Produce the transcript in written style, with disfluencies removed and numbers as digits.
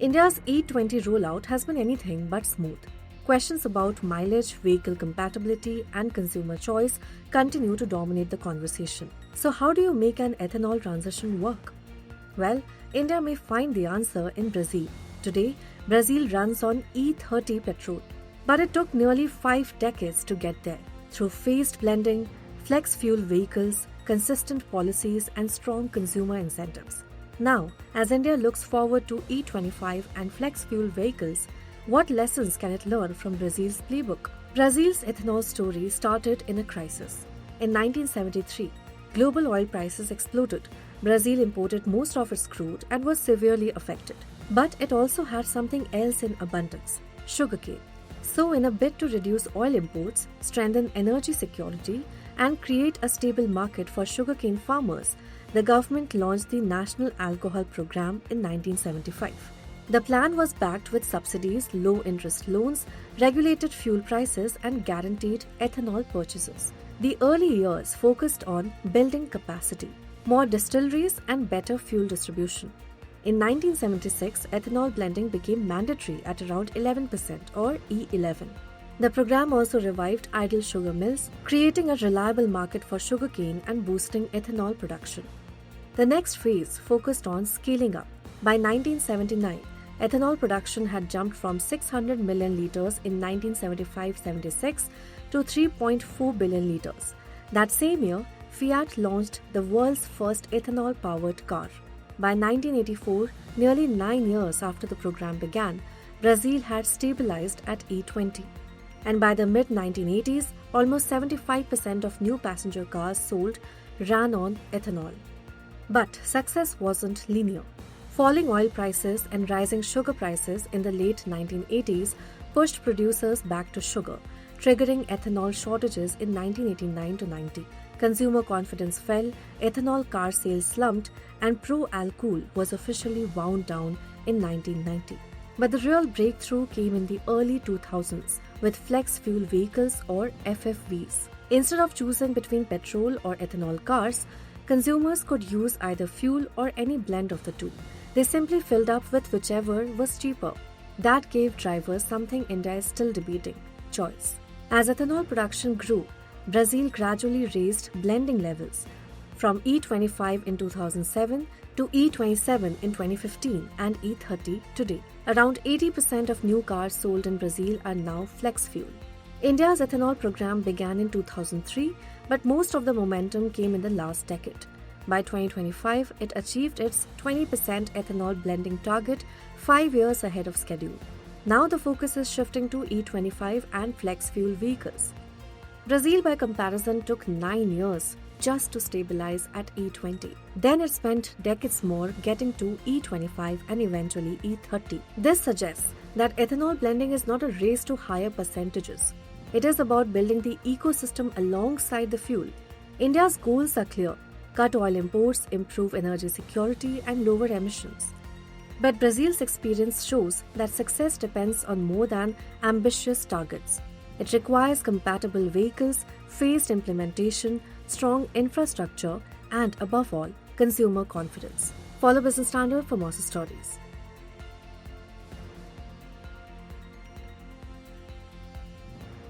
India's E20 rollout has been anything but smooth. Questions about mileage, vehicle compatibility, and consumer choice continue to dominate the conversation. So, how do you make an ethanol transition work? Well, India may find the answer in Brazil. Today, Brazil runs on E30 petrol. But it took nearly 5 decades to get there through phased blending, flex fuel vehicles, consistent policies, and strong consumer incentives. Now, as India looks forward to E25 and flex fuel vehicles, what lessons can it learn from Brazil's playbook? Brazil's ethanol story started in a crisis. In 1973, global oil prices exploded. Brazil imported most of its crude and was severely affected. But it also had something else in abundance: sugarcane. So, in a bid to reduce oil imports, strengthen energy security, and create a stable market for sugarcane farmers, the government launched the National Alcohol Program in 1975. The plan was backed with subsidies, low-interest loans, regulated fuel prices, and guaranteed ethanol purchases. The early years focused on building capacity, more distilleries, and better fuel distribution. In 1976, ethanol blending became mandatory at around 11% or E11. The program also revived idle sugar mills, creating a reliable market for sugarcane and boosting ethanol production. The next phase focused on scaling up. By 1979, ethanol production had jumped from 600 million litres in 1975-76 to 3.4 billion litres. That same year, Fiat launched the world's first ethanol-powered car. By 1984, nearly 9 years after the program began, Brazil had stabilized at E20. And by the mid-1980s, almost 75% of new passenger cars sold ran on ethanol. But success wasn't linear. Falling oil prices and rising sugar prices in the late 1980s pushed producers back to sugar, triggering ethanol shortages in 1989-90. Consumer confidence fell, ethanol car sales slumped, and pro-alcohol was officially wound down in 1990. But the real breakthrough came in the early 2000s with flex fuel vehicles or FFVs. Instead of choosing between petrol or ethanol cars, consumers could use either fuel or any blend of the two. They simply filled up with whichever was cheaper. That gave drivers something India is still debating: choice. As ethanol production grew, Brazil gradually raised blending levels from E25 in 2007 to E27 in 2015 and E30 today. Around 80% of new cars sold in Brazil are now flex fuel. India's ethanol program began in 2003, but most of the momentum came in the last decade. By 2025, it achieved its 20% ethanol blending target 5 years ahead of schedule. Now the focus is shifting to E25 and flex fuel vehicles. Brazil, by comparison, took 9 years just to stabilize at E20. Then it spent decades more getting to E25 and eventually E30. This suggests that ethanol blending is not a race to higher percentages. It is about building the ecosystem alongside the fuel. India's goals are clear: cut oil imports, improve energy security, and lower emissions. But Brazil's experience shows that success depends on more than ambitious targets. It requires compatible vehicles, phased implementation, strong infrastructure, and above all, consumer confidence. Follow Business Standard for more stories.